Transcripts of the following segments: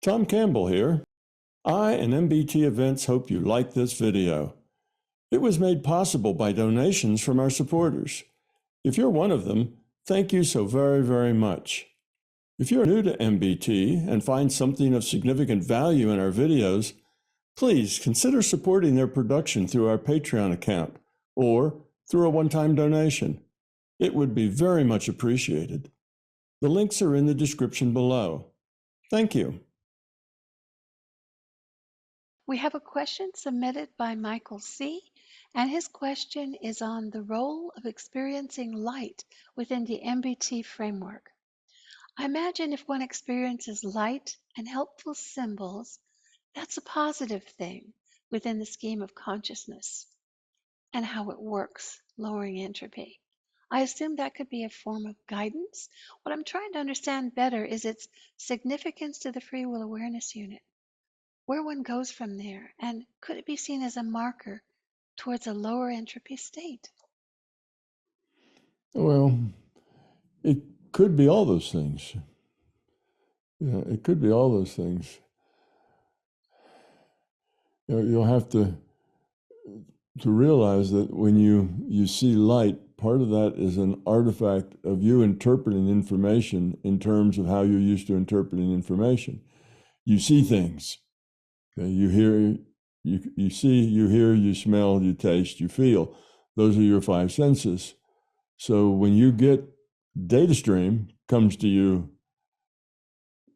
Tom Campbell here. I and MBT Events hope you like this video. It was made possible by donations from our supporters. If you're one of them, thank you so very, very much. If you're new to MBT and find something of significant value in our videos, please consider supporting their production through our Patreon account or through a one-time donation. It would be very much appreciated. The links are in the description below. Thank you. We have a question submitted by Michael C., and his question is on the role of experiencing light within the MBT framework. I imagine if one experiences light and helpful symbols, that's a positive thing within the scheme of consciousness and how it works, lowering entropy. I assume that could be a form of guidance. What I'm trying to understand better is its significance to the free will awareness unit, where one goes from there, and could it be seen as a marker towards a lower entropy state? Well, it could be all those things. Yeah, it could be all those things. You'll have to realize that when you see light, part of that is an artifact of you interpreting information in terms of how you're used to interpreting information. You see things. Okay? You hear, you see, you hear, you smell, you taste, you feel. Those are your five senses. So when you get data stream comes to you,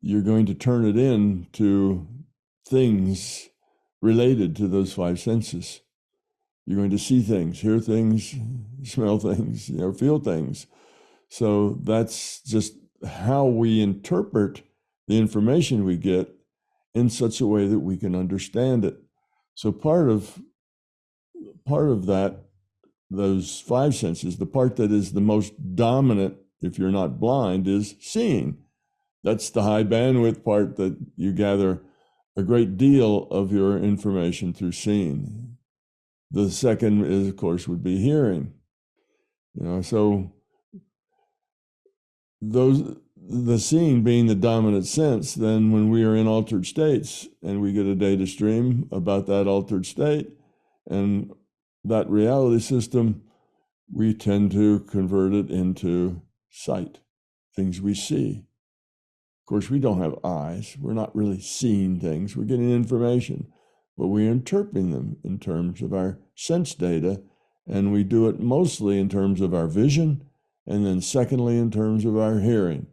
you're going to turn it into things related to those five senses. You're going to see things, hear things, smell things, feel things. So that's just how we interpret the information we get in such a way that we can understand it. So part of that, those five senses, the part that is the most dominant, if you're not blind, is seeing. That's the high bandwidth part that you gather a great deal of your information through seeing. The second is, of course, would be hearing. So the seeing being the dominant sense, then when we are in altered states and we get a data stream about that altered state and that reality system, we tend to convert it into sight, things we see. Of course, we don't have eyes. We're not really seeing things. We're getting information, but we're interpreting them in terms of our sense data, and we do it mostly in terms of our vision, and then secondly in terms of our hearing.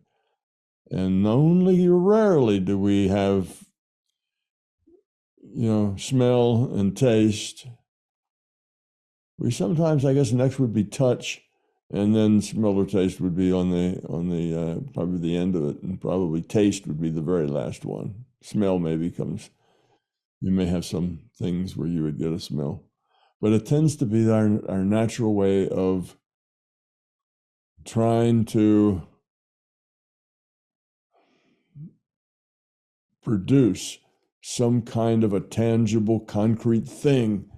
And only rarely do we have, smell and taste. We sometimes, I guess, next would be touch, and then smell or taste would be on the probably the end of it, and probably taste would be the very last one. Smell maybe comes. You may have some things where you would get a smell, but it tends to be our natural way of trying to produce some kind of a tangible, concrete thing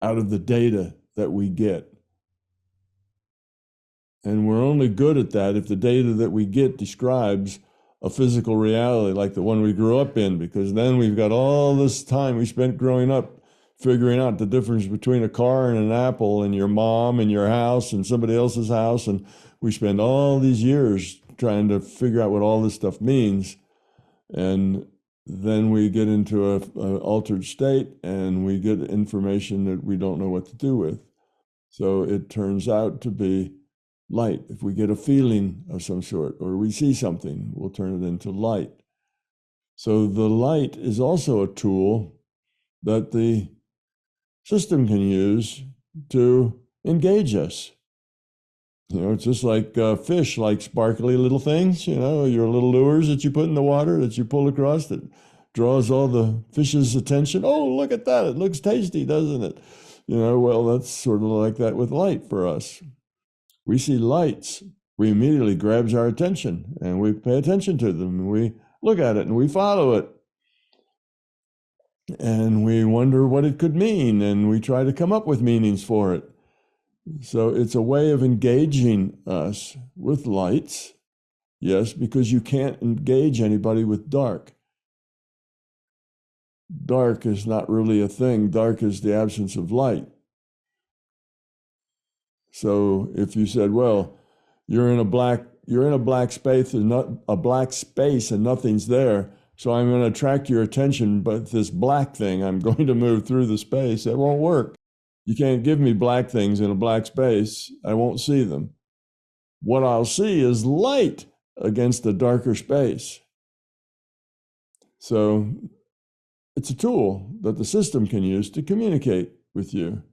out of the data that we get. And we're only good at that if the data that we get describes a physical reality like the one we grew up in, because then we've got all this time we spent growing up figuring out the difference between a car and an apple and your mom and your house and somebody else's house. And we spend all these years trying to figure out what all this stuff means. And then we get into an altered state and we get information that we don't know what to do with. So it turns out to be light. If we get a feeling of some sort or we see something, we'll turn it into light. So the light is also a tool that the system can use to engage us. It's just like fish, like sparkly little things, your little lures that you put in the water that you pull across that draws all the fish's attention. Oh, look at that. It looks tasty, doesn't it? Well, that's sort of like that with light for us. We see lights, we immediately grabs our attention and we pay attention to them and we look at it and we follow it. And we wonder what it could mean and we try to come up with meanings for it. So it's a way of engaging us with lights. Yes, because you can't engage anybody with dark. dark is not really a thing. Dark is the absence of light. So if you said, well, you're in a black space and not a black space and nothing's there, so I'm going to attract your attention, but this black thing, I'm going to move through the space. That won't work. You can't give me black things in a black space. I won't see them. What I'll see is light against a darker space. So it's a tool that the system can use to communicate with you.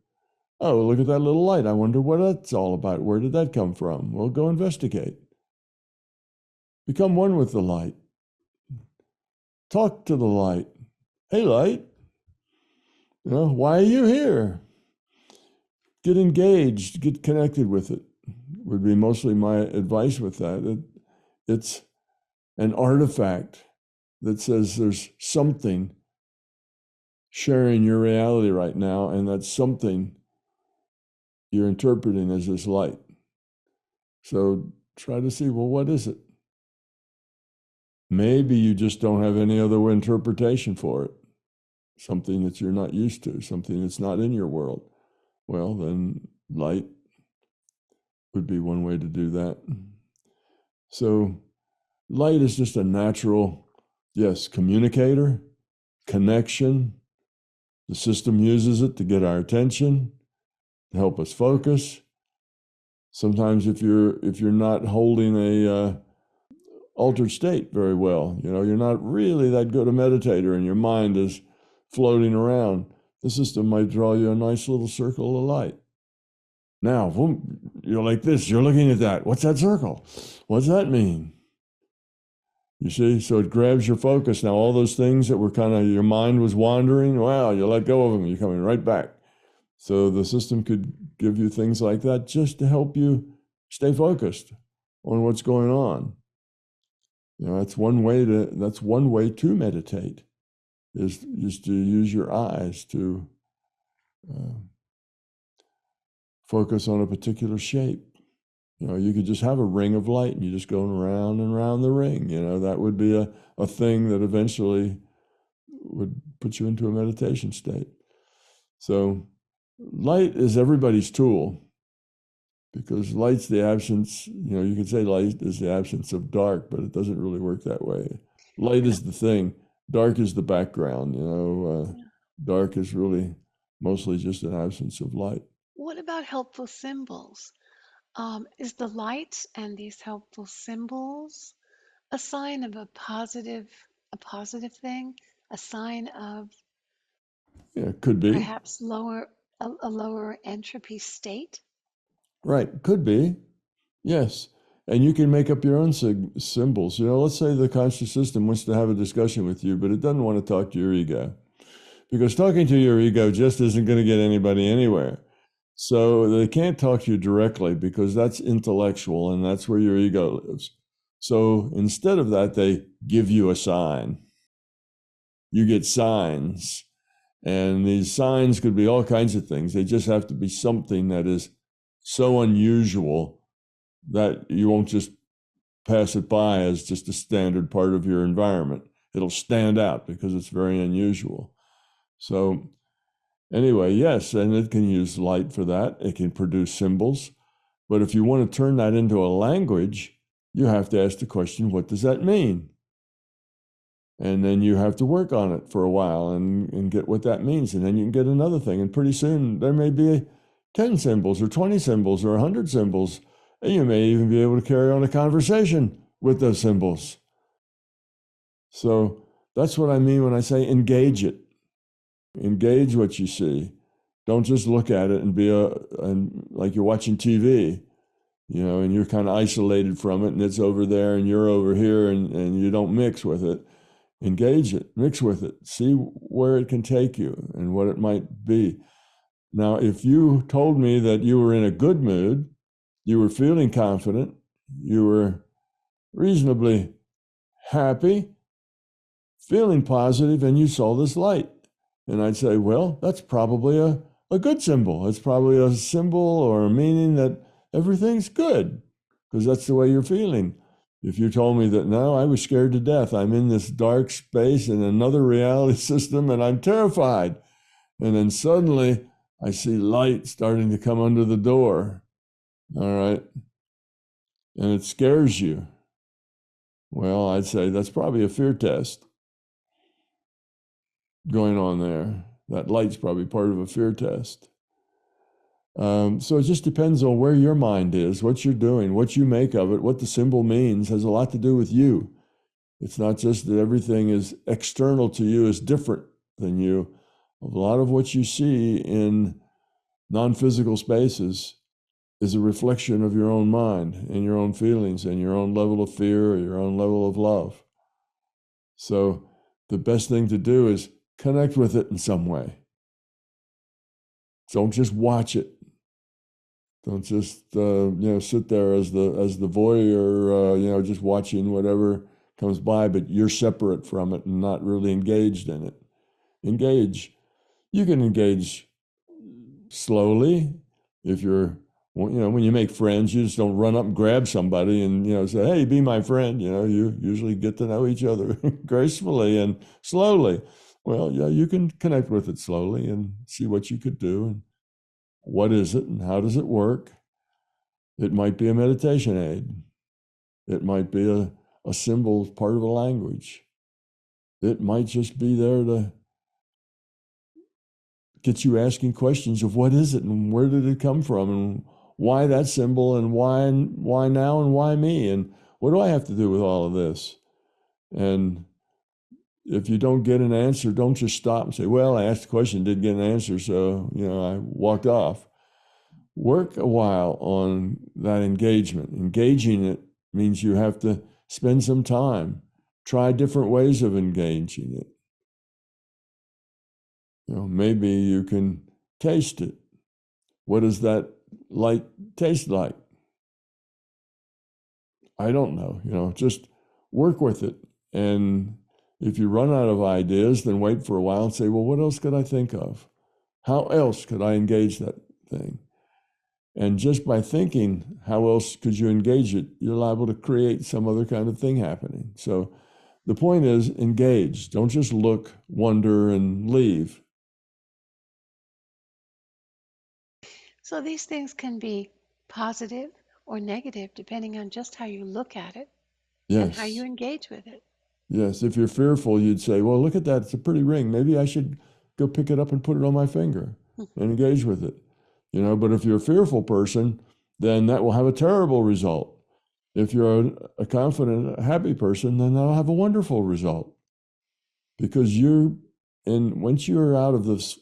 Oh, look at that little light. I wonder what that's all about. Where did that come from? Well, go investigate. Become one with the light. Talk to the light. Hey, light, why are you here? Get engaged, get connected with it, would be mostly my advice with that. It's an artifact that says there's something sharing your reality right now, and that something you're interpreting as this light. So try to see, well, what is it? Maybe you just don't have any other interpretation for it. Something that you're not used to, something that's not in your world. Well, then light would be one way to do that. So light is just a natural, yes, communicator, connection. The system uses it to get our attention, to help us focus. Sometimes if you're not holding a altered state very well, you're not really that good a meditator and your mind is floating around, the system might draw you a nice little circle of light. Now, you're like this, you're looking at that. What's that circle? What's that mean? You see, so it grabs your focus. Now, all those things that were your mind was wandering, wow, you let go of them, you're coming right back. So the system could give you things like that just to help you stay focused on what's going on. That's one way to meditate, is just to use your eyes to focus on a particular shape. You could just have a ring of light and you just go around and around the ring. That would be a thing that eventually would put you into a meditation state. So light is everybody's tool, because light's the absence, you could say light is the absence of dark, but it doesn't really work that way. Light is the thing. Dark is the background. Dark is really mostly just an absence of light. What about helpful symbols? Is the light and these helpful symbols a sign of a positive thing, a sign of Yeah, could be. perhaps a lower entropy state? Right, could be. Yes. And you can make up your own symbols. Let's say the conscious system wants to have a discussion with you, but it doesn't want to talk to your ego. Because talking to your ego just isn't going to get anybody anywhere. So they can't talk to you directly, because that's intellectual and that's where your ego lives. So instead of that, they give you a sign. You get signs. And these signs could be all kinds of things. They just have to be something that is so unusual that you won't just pass it by as just a standard part of your environment. It'll stand out because it's very unusual. So anyway, yes, and it can use light for that. It can produce symbols. But if you want to turn that into a language, you have to ask the question, what does that mean? And then you have to work on it for a while and get what that means. And then you can get another thing. And pretty soon there may be 10 symbols or 20 symbols or 100 symbols. And you may even be able to carry on a conversation with those symbols. So that's what I mean when I say engage it. Engage what you see. Don't just look at it and be like you're watching TV, and you're kind of isolated from it and it's over there and you're over here and you don't mix with it. Engage it, mix with it, see where it can take you and what it might be. Now, if you told me that you were in a good mood, you were feeling confident, you were reasonably happy, feeling positive, and you saw this light, and I'd say, well, that's probably a good symbol. It's probably a symbol or a meaning that everything's good, because that's the way you're feeling. If you told me that, no, I was scared to death, I'm in this dark space in another reality system and I'm terrified. And then suddenly I see light starting to come under the door. All right. And it scares you. Well, I'd say that's probably a fear test going on there. That light's probably part of a fear test. So it just depends on where your mind is, what you're doing, what you make of it, what the symbol means has a lot to do with you. It's not just that everything is external to you is different than you. A lot of what you see in non-physical spaces is a reflection of your own mind and your own feelings and your own level of fear or your own level of love. So the best thing to do is connect with it in some way. Don't just watch it. Don't just sit there as the voyeur, just watching whatever comes by, but you're separate from it and not really engaged in it. Engage. You can engage slowly. If you're, when you make friends, you just don't run up and grab somebody and say, "Hey, be my friend." You usually get to know each other gracefully and slowly. Well, yeah, you can connect with it slowly and see what you could do and what is it and how does it work. It might be a meditation aid. It might be a symbol, part of a language. It might just be there to get you asking questions of what is it and where did it come from and why that symbol and why now and why me and what do I have to do with all of this? And if you don't get an answer, don't just stop and say, "Well, I asked a question, didn't get an answer, so I walked off." Work a while on that engagement. Engaging it means you have to spend some time, try different ways of engaging it. Maybe you can taste it. What does that light taste like? I don't know. Just work with it. And if you run out of ideas, then wait for a while and say, "Well, what else could I think of? How else could I engage that thing?" And just by thinking, how else could you engage it? You're liable to create some other kind of thing happening. So the point is engage. Don't just look, wonder, and leave. So these things can be positive or negative depending on just how you look at it and how you Yes. engage with it. Yes. If you're fearful, you'd say, "Well, look at that. It's a pretty ring. Maybe I should go pick it up and put it on my finger and engage with it." But if you're a fearful person, then that will have a terrible result. If you're a confident, happy person, then that'll have a wonderful result. Because once you're out of this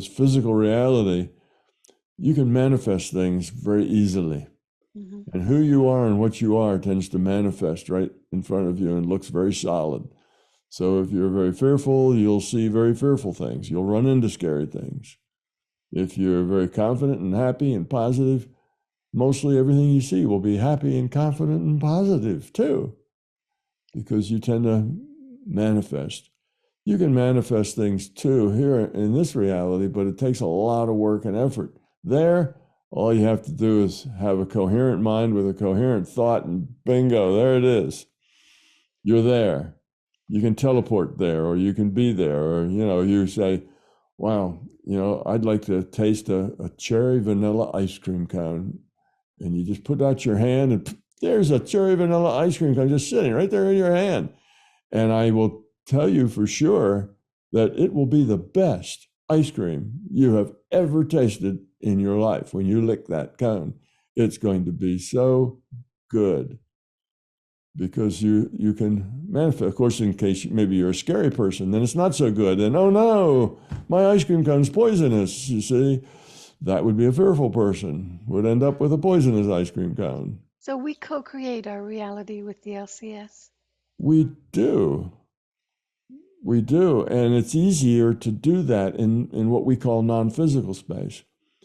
physical reality, you can manifest things very easily. Mm-hmm. And who you are and what you are tends to manifest right in front of you and looks very solid. So if you're very fearful, you'll see very fearful things. You'll run into scary things. If you're very confident and happy and positive, mostly everything you see will be happy and confident and positive too, because you tend to manifest. You can manifest things too here in this reality, but it takes a lot of work and effort. There, all you have to do is have a coherent mind with a coherent thought, and bingo, there it is. You're there. You can teleport there, or you can be there, or you say, "Wow, I'd like to taste a cherry vanilla ice cream cone." And you just put out your hand and there's a cherry vanilla ice cream cone just sitting right there in your hand. And I will tell you for sure that it will be the best ice cream you have ever tasted in your life. When you lick that cone, it's going to be so good because you can manifest. Of course, in case maybe you're a scary person, then it's not so good. And oh no, my ice cream cone's poisonous, you see. That would be a fearful person, would end up with a poisonous ice cream cone. So we co-create our reality with the LCS. We do. We do. And it's easier to do that in what we call non-physical space.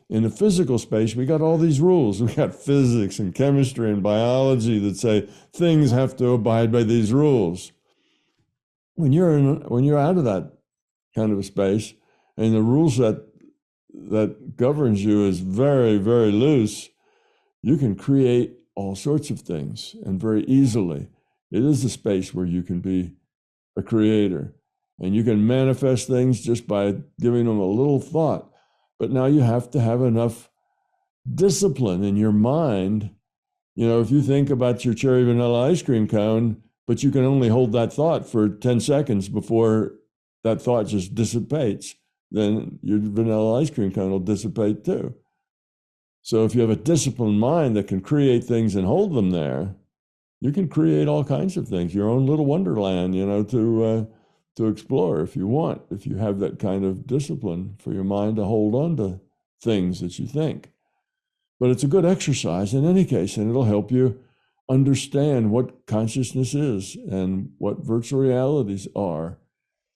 In the physical space, we got all these rules. We got physics and chemistry and biology that say things have to abide by these rules. When you're out of that kind of a space, and the rules that governs you is very, very loose, you can create all sorts of things and very easily. It is a space where you can be a creator and you can manifest things just by giving them a little thought. But now you have to have enough discipline in your mind. You know, if you think about your cherry vanilla ice cream cone, but you can only hold that thought for 10 seconds before that thought just dissipates, then your vanilla ice cream cone will dissipate too. So if you have a disciplined mind that can create things and hold them there, you can create all kinds of things, your own little wonderland, you know, to explore if you want, if you have that kind of discipline for your mind to hold on to things that you think. But it's a good exercise in any case, and it'll help you understand what consciousness is and what virtual realities are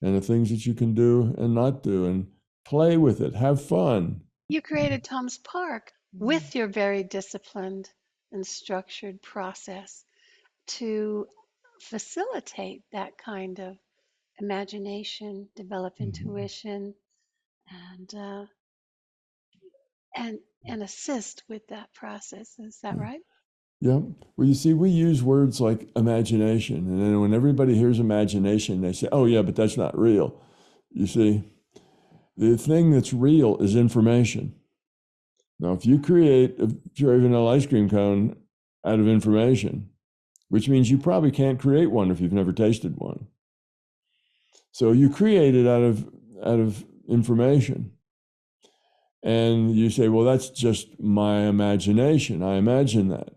and the things that you can do and not do, and play with it, have fun. You created Tom's Park with your very disciplined and structured process to facilitate that kind of imagination, develop intuition, and uh, and assist with that process. Is that right? Yeah. Well, you see, we use words like imagination, and then when everybody hears imagination, they say, "Oh, yeah, but that's not real." You see, the thing that's real is information. Now, if you create a cherry vanilla ice cream cone out of information, which means you probably can't create one if you've never tasted one. So you create it out of information. And you say, well, that's just my imagination. I imagine that.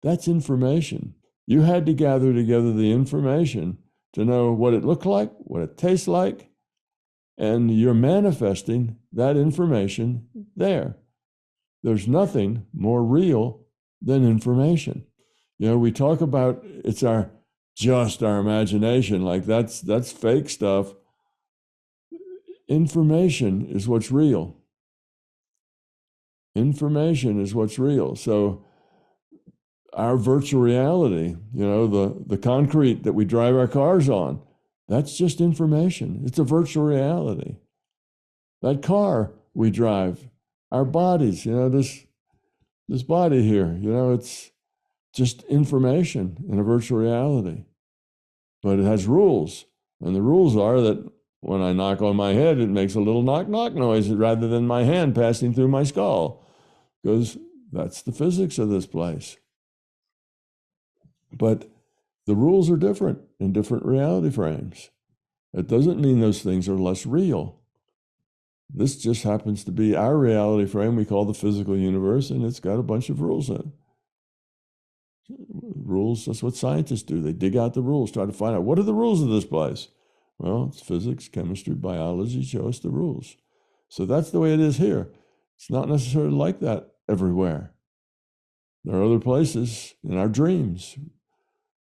That's information. You had to gather together the information to know what it looked like, what it tastes like, and you're manifesting that information there. There's nothing more real than information. You know, we talk about it's just our imagination, like that's fake stuff. Information is what's real. Information is what's real. So our virtual reality, you know, the concrete that we drive our cars on, that's just information. It's a virtual reality. That car we drive, our bodies, you know, this body here, you know, it's just information in a virtual reality. But it has rules. And the rules are that when I knock on my head, it makes a little knock knock noise rather than my hand passing through my skull, because that's the physics of this place. But the rules are different in different reality frames. It doesn't mean those things are less real. This just happens to be our reality frame we call the physical universe, and it's got a bunch of rules in it. Rules, that's what scientists do. They dig out the rules, try to find out what are the rules of this place. Well, it's physics, chemistry, biology show us the rules. So that's the way it is here. It's not necessarily like that everywhere. There are other places in our dreams.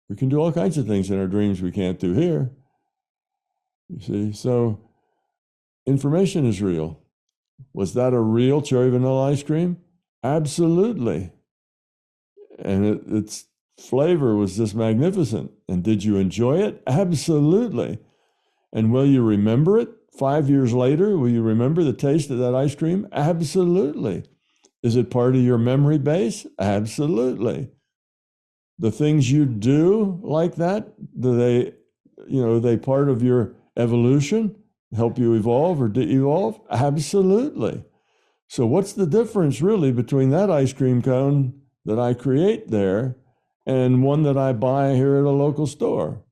We can do all kinds of things in our dreams we can't do here. You see, so information is real. Was that a real cherry vanilla ice cream? Absolutely. And its flavor was just magnificent. And did you enjoy it? Absolutely. And will you remember it 5 years later? Will you remember the taste of that ice cream? Absolutely. Is it part of your memory base? Absolutely. The things you do like that, do they part of your evolution, help you evolve or de-evolve? Absolutely. So what's the difference really between that ice cream cone that I create there and one that I buy here at a local store?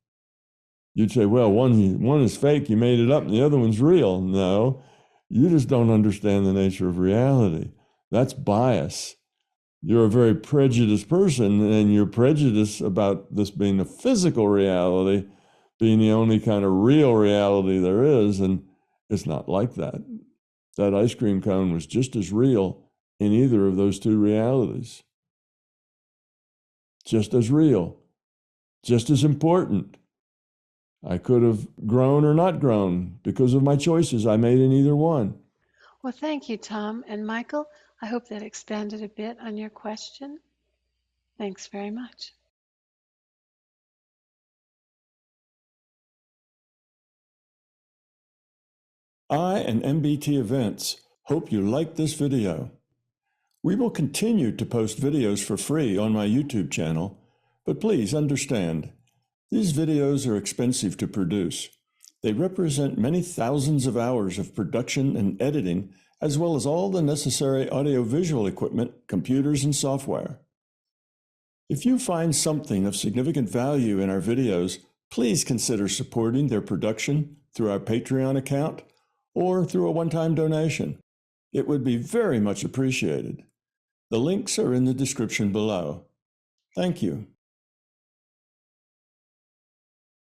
You'd say, well, one is fake, you made it up, and the other one's real. No, you just don't understand the nature of reality. That's bias. You're a very prejudiced person, and your prejudice about this being a physical reality, being the only kind of real reality there is, and it's not like that. That ice cream cone was just as real in either of those two realities. Just as real, just as important. I could have grown or not grown because of my choices I made in either one. Well, thank you, Tom. And Michael, I hope that expanded a bit on your question. Thanks very much. I and MBT Events hope you liked this video. We will continue to post videos for free on my YouTube channel, but please understand, these videos are expensive to produce. They represent many thousands of hours of production and editing, as well as all the necessary audiovisual equipment, computers, and software. If you find something of significant value in our videos, please consider supporting their production through our Patreon account or through a one-time donation. It would be very much appreciated. The links are in the description below. Thank you.